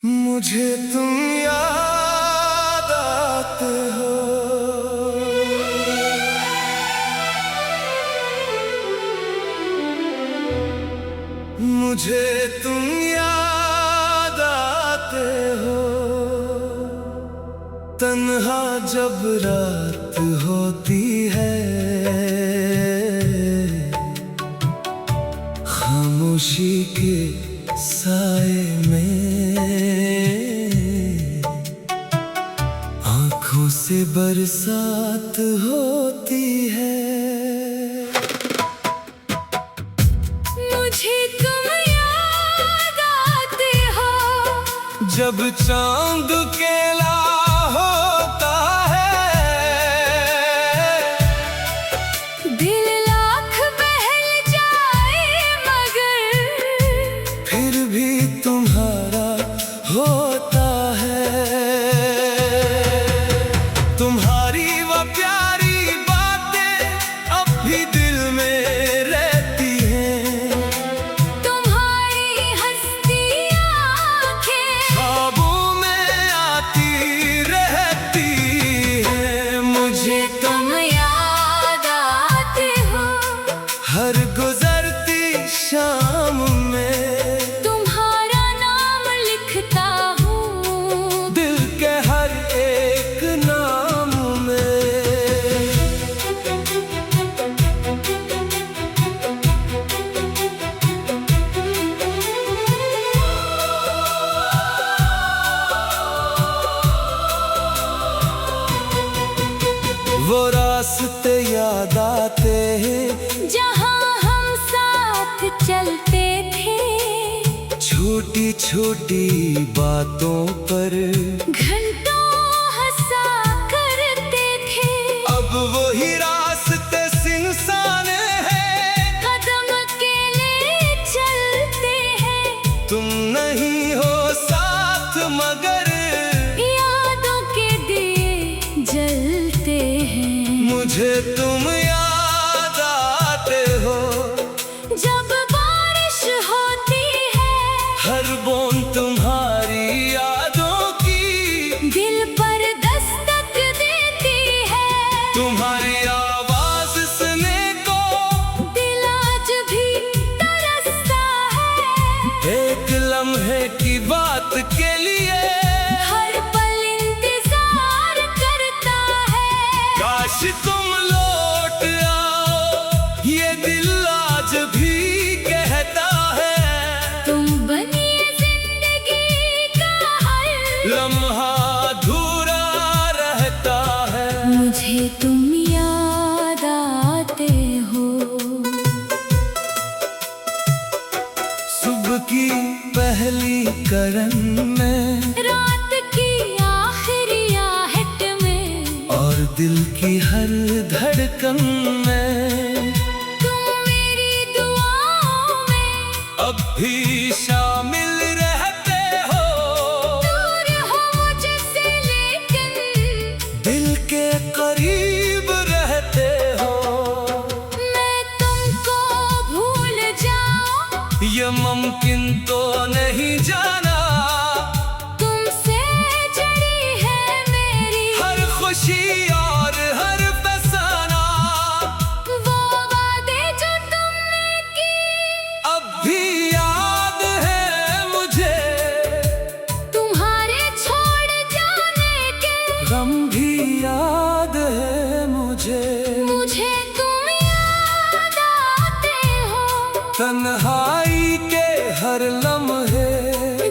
मुझे तुम याद आते हो, मुझे तुम याद आते हो। तन्हा जब रात होती है, खामोशी के साए में आँखों से बरसात होती है। मुझे तुम याद आते हो, जब चांद केला होता है, दिल लाख बहल जाए मगर फिर भी तुम्हारा होता है। तुम्हारी वो प्यारी बातें अब भी दिल में रहती हैं। तुम्हारी हंसती आँखें ख्वाबों में आती रहती हैं। मुझे तुम याद आते हो, हर गुजरती शाम में तुम्हारा नाम लिखता हूँ दिल के हर एक नाम में। वो रास्ते याद आते हैं जहाँ हम साथ चलते थे, छोटी छोटी बातों पर घंटों हंसा करते थे। अब वही रास्ते सिंसान हैं। कदम अकेले चलते हैं, तुम नहीं हो साथ मगर यादों के दिए जलते हैं। मुझे तुम याद आते हो, जब बारिश होती है, हर बूंद तुम्हारी यादों की दिल पर दस्तक देती है। तुम्हारी आवाज सुनने को दिल आज भी तरसता है, एक लम्हे की बात के लिए हर पल इंतजार करता है। काश तुम लौट आओ, ये दिल आज भी कहता है। तुम बनिए जिंदगी का हर लम्हा अधूरा रहता है। मुझे तुम याद आते हो। सुबह की पहली करन में रात की आखिरी आहट में, और दिल की हर धड़कन में तुम मेरी दुआओं में अब भी शामिल रहते हो। दूर हो मुझसे लेकिन दिल के करीब रहते हो। मैं तुमको भूल जाऊं, ये मुमकिन तो नहीं जाना। तुमसे जड़ी है मेरी हर खुशी और हर फसाना वो वादे जो तुमने किए, अब भी याद है मुझे। तुम्हारे छोड़ जाने के गम भी याद है मुझे। मुझे तुम याद आते हो। तन्हाई के हर लम्हे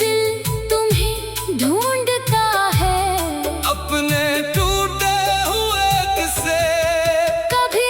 दिल तुम्हें ढूंढता है, अपने टूटे हुए किस्से कभी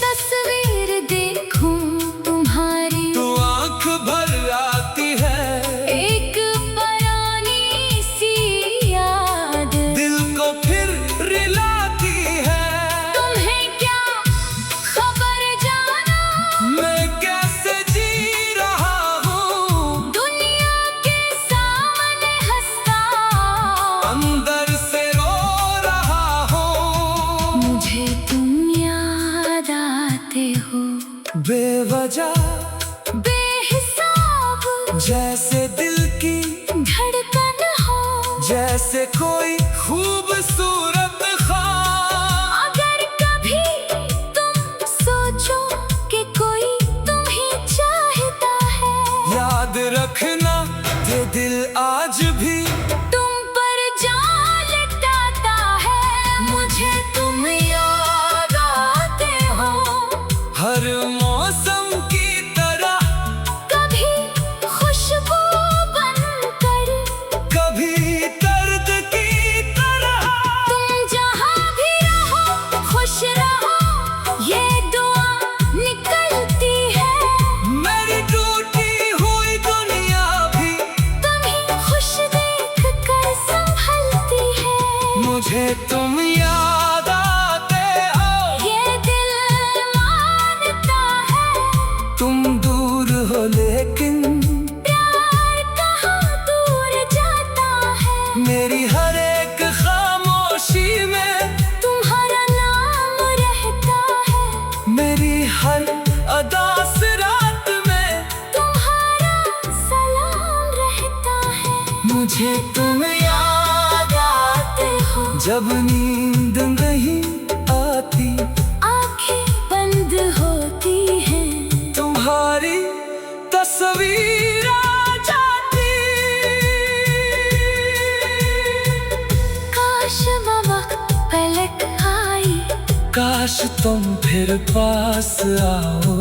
तस्वीर देखूं तुम्हारी, तो आंख भर आती है। एक पुरानी सी याद दिल को फिर रिलाती है। तुम्हें क्या खबर जाना, मैं कैसे जी रहा हूँ, दुनिया के सामने हंसता, अंदर से रो रहा हूँ। मुझे तुम याद आते हो। बेवजह बेहिसाब जैसे दिल की धड़कन आधे दिल आज भी तुम पर जान लटाता है। मुझे तुम याद आते हो हर मौसम की तरह, कभी खुशबू बनकर, कभी दर्द की तरह। तुम जहाँ भी रहो खुश रहो, ये दुआ निकलती है। मेरी टूटी हुई दुनिया भी तुम्हें खुश देख कर संभलती है। मुझे तुम याद आते हो, ये दिल मानता है। तुम दूर हो लेकिन प्यार कहाँ दूर जाता है। मेरी हर एक खामोशी में तुम्हारा नाम रहता है। मेरी हर अदास रात में तुम्हारा सलाम रहता है। मुझे तुम याद आते हो जब नींद नहीं आती, आंखें बंद होती हैं। तुम्हारी तस्वीर आ जाती। काश वो वक्त पलट आई, काश तुम फिर पास आओ,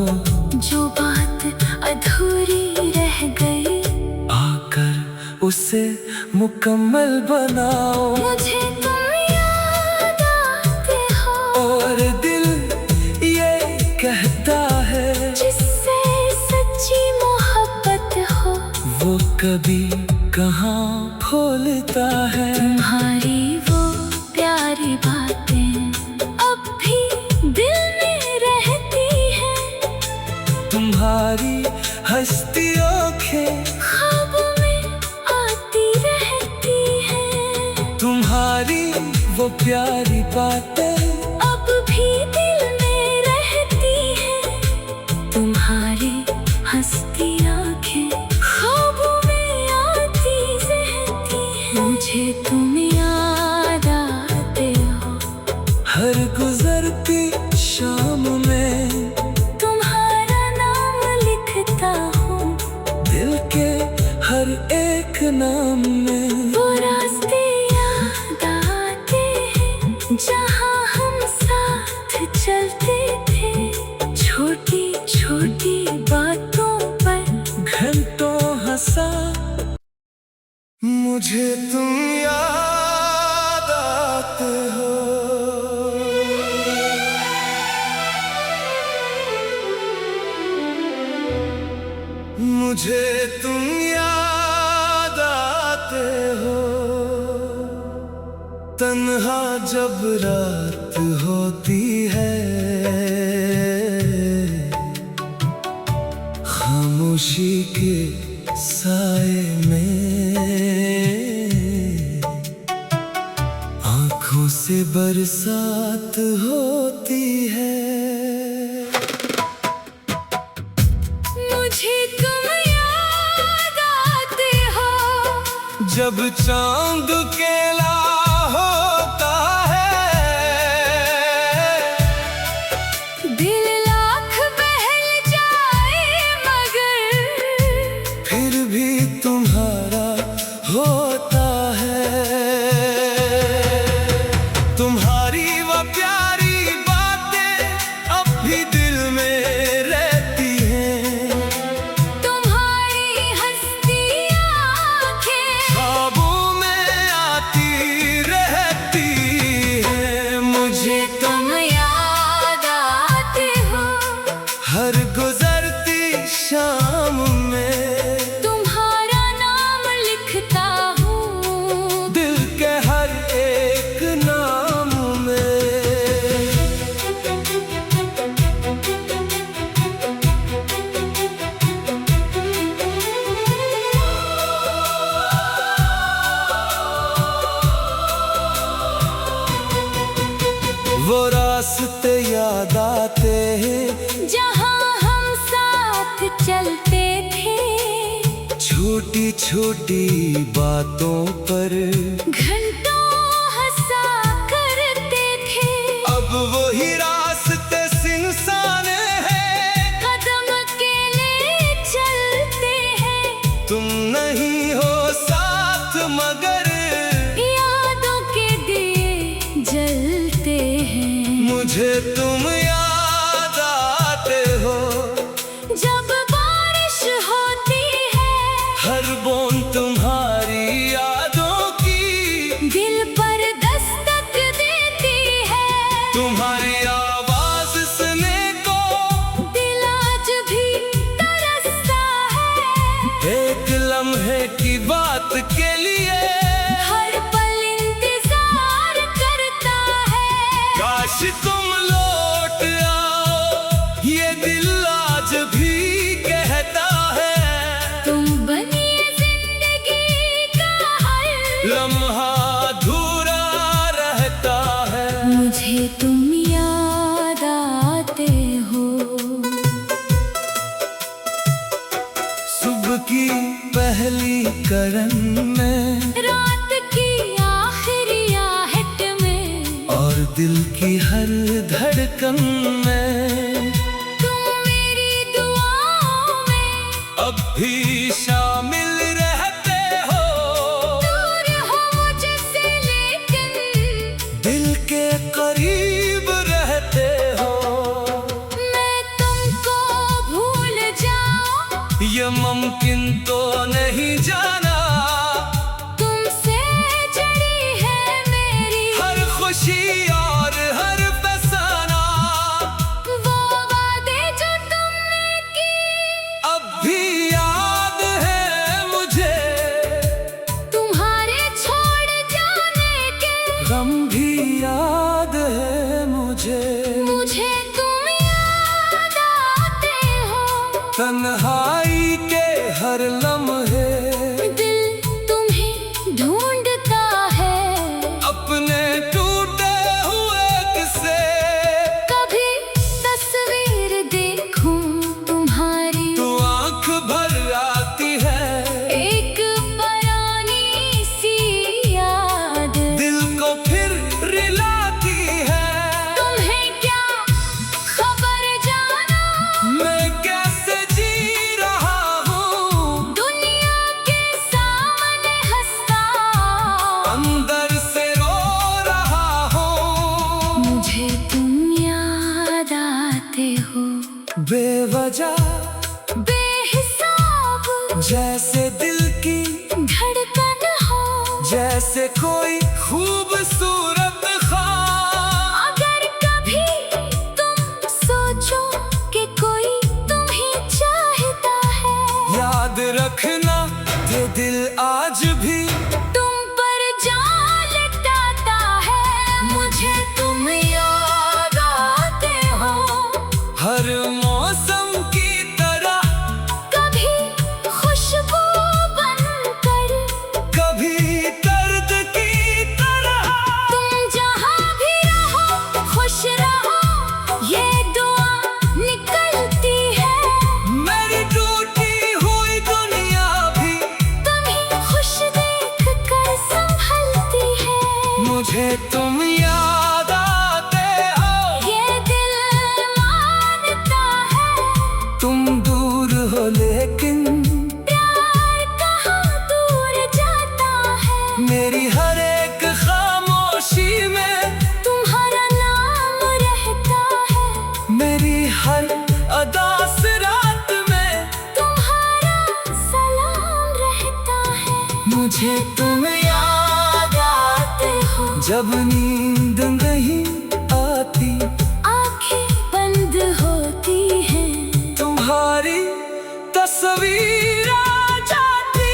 जो बात अधूरी रह गई आकर उसे मुकम्मल बनाओ। मुझे तुम याद आते हो, और दिल ये कहता है जिससे सच्ची मोहब्बत हो, वो कभी कहाँ भूलता है। तुम्हारी वो प्यारी बातें अब भी दिल में रहती हैं। तुम्हारी हंसती आँखें, ख्वाबों में आती रहती हैं। तुम्हारी वो प्यारी बातें अब भी दिल में रहती हैं। तुम्हारी हंसती आँखें ख्वाबों में आती रहती हैं। मुझे तुम याद आते हो हर गुजरती शाम में, तुम्हारा नाम लिखता हूँ दिल के हर एक नाम में। वो रास्ते याद आते हैं जहाँ हम साथ चलते थे। छोटी छोटी बातों पर घंटों हंसा, मुझे तुम याद आते हो। मुझे तुम याद आते हो, तन्हा जब रात होती है, खामोशी के साए में आंखों से बरसात होती है। मुझे तुम याद आते हो जब चांद केला होता है, दिल लाख बहल जाए मगर फिर भी तुम्हारा होता है। तुम्हारी वो प्यारी बातें अब भी दिल में रहती हैं। तुम्हारी हंसती आँखें ख्वाबों में आती रहती हैं। मुझे तुम याद आते हो हर गुजरती शाम में, तुम्हारा नाम लिखता हूँ दिल के हर एक नाम में। वो रास्ते याद आते हैं जहाँ हम साथ चलते थे। छोटी छोटी बातों पर घंटों हंसा करते थे। अब वही रास्ते सुनसान है, कदम अकेले चलते हैं। तुम नहीं हो के लिए हर पल इंतजार करता है। काश तुम लौट आओ, ये दिल आज भी कहता है। तुम बनिए जिंदगी का हर लम्हा अधूरा रहता है। मुझे तुम याद आते हो। सुबह की पहली करन में, रात की आखिरी आहट में, और दिल की हर धड़कन में तुम मेरी दुआओं में अब भी शामिल रहते हो। दूर हो मुझसे लेकिन दिल के करीब रहते हो। मैं तुमको भूल जाऊं, ये मुमकिन तो नहीं जाना। तुमसे जड़ी है मेरी हर खुशी और हर फसाना, वो वादे जो तुमने किए अब भी याद है मुझे। तुम्हारे छोड़ जाने के गम भी याद है मुझे। मुझे तुम याद आते हो। तन्हाई के हर लम्हे दिल तुम्हें ढूंढता है। अपने टूटे हुए किस्से, कभी तस्वीर देखूं तुम्हारी, तू आंख भर आती है। एक पुरानी सी याद दिल को फिर रिलाती है। तुम्हें क्या खबर जाना, मैं कैसे जी रहा हूँ, दुनिया के सामने हंसता, अंदर से रो रहा हूँ। मुझे तुम याद आते हो। बेवजह बेहिसाब जैसे दिल की धड़कन हो, जैसे कोई खूबसूरत ख्वाब। अगर कभी तुम सोचो कि कोई तुम्हें चाहता है, याद रखना ये दिल आज भी तुम पर जान लटाता है। मुझे तुम याद आते हो। हर मौसम की तरह, कभी खुशबू बनकर, कभी दर्द की तरह। तुम जहाँ भी रहो खुश रहो, ये दुआ निकलती है। मेरी टूटी हुई दुनिया भी तुम्हें खुश देख कर संभलती है। मुझे तुम याद आते हो। ये दिल मानता है, तुम दूर हो लेकिन प्यार कहाँ दूर जाता है। मेरी हर एक खामोशी में तुम्हारा नाम रहता है। मेरी हर अदास रात में तुम्हारा सलाम रहता है। मुझे तुम याद आते हो। जब नींद नहीं आती, आंखें बंद होती हैं, तुम्हारी तस्वीर आ जाती।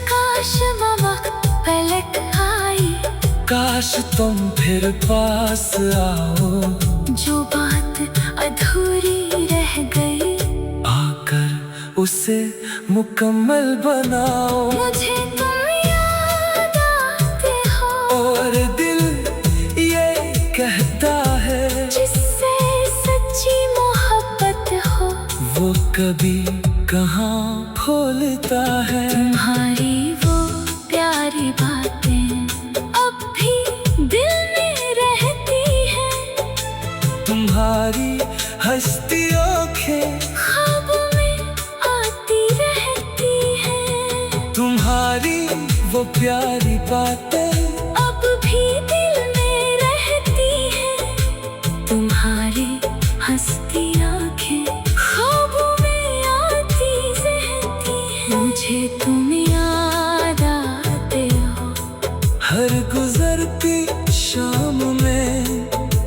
काश वो वक्त पलट आई, काश तुम फिर पास आओ, जो बात अधूरी रह गई आकर उसे मुकम्मल बनाओ। मुझे तुम याद आते हो। और दिल ये कहता है, जिससे सच्ची मोहब्बत हो, वो कभी कहाँ भूलता है। तुम्हारी वो प्यारी बातें अब भी दिल में रहती हैं। तुम्हारी हंसती आँखें ख्वाबों में आती रहती हैं। तुम्हारी वो प्यारी बातें अब भी दिल में रहती हैं। तुम्हारी हंसती आँखें ख्वाबों में आती रहती हैं। मुझे तुम याद आते हो। हर गुजरती शाम में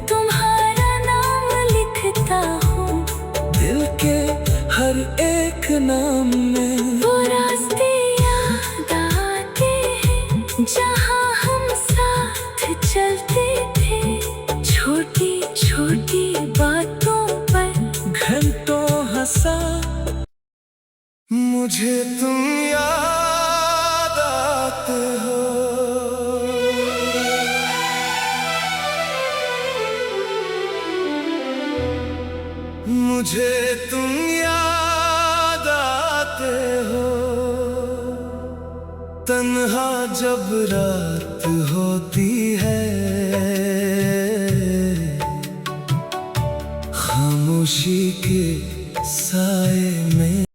तुम्हारा नाम लिखता हूँ, दिल के हर एक नाम में। में। वो रास्ते याद आते हैं जहाँ हम साथ चलते थे। छोटी छोटी बातों पर घंटों हंसा, मुझे तुम याद आते हो। मुझे तुम याद आते हो। तन्हा जब रात होती है, खामोशी के साए में।